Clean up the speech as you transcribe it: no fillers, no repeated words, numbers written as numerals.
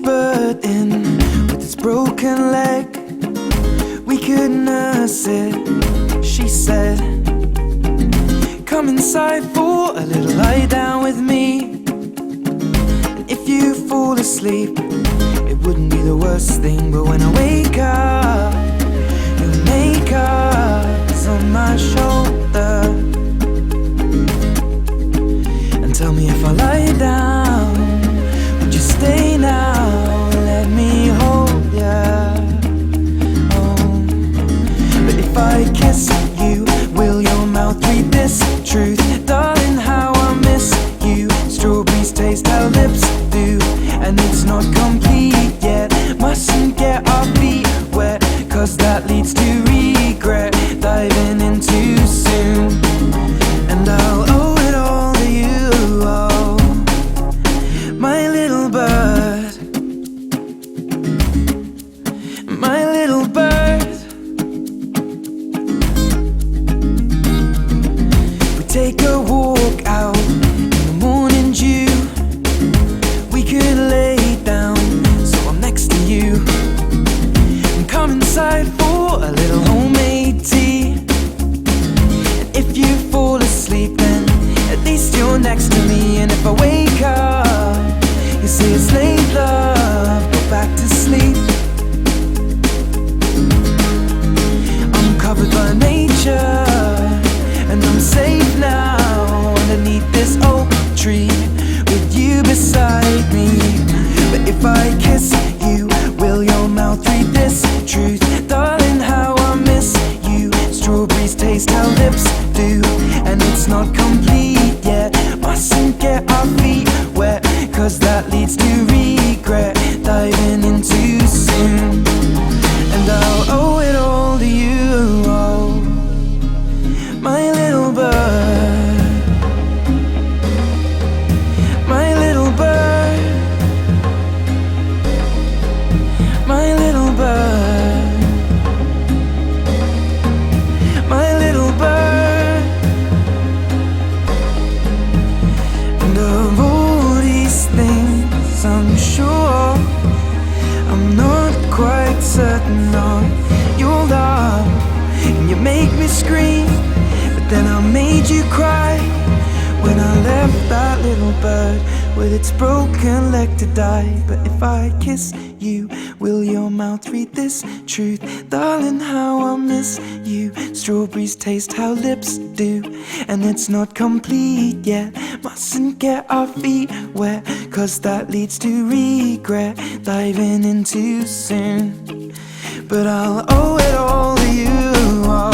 bird in with its broken leg. We could nurse it, she said. Come inside for a little lie down with me. And if you fall asleep, it wouldn't be the worst thing. But when I wake up, your makeup is on my shoulder. And tell me if I lie down, would you stay now and let me hold ya? Oh. But if I kiss you, will your mouth read this truth? Darling, how I miss you. Strawberries taste how lips do, and it's not complete yet. Mustn't get our feet wet, cause that leads to regret. Diving in too soon, and I'll owe it all to you. Oh, my little bird, my little bird. We take a walk out in the morning dew. We could lay down so I'm next to you, and come inside for a little homemade tea. And if you fall asleep, then at least you're next to me. And if I wake up, you say it's late, love, go back to sleep. I'm covered by nature, and I'm safe now underneath this oak tree with you beside me. But if I kiss you, will your mouth read this truth? Darling, how I miss you. Strawberries taste how lips do, and it's not complete yet. Mustn't get our feet wet, cause that leads to regret. Diving in too soon, and I'll owe it all to you. Oh, my little bird, my little bird, my little bird, my little bird. And of all these things, I'm sure I'm not quite certain of your love. And you make me scream, but then I made you cry when I left that little bird with its broken leg to die. But if I kiss you, will your mouth read this truth? Darling, how I miss you. Strawberries taste how lips do, and it's not complete yet. Mustn't get our feet wet, cause that leads to regret. Diving in too soon, but I'll owe it all to you. Oh,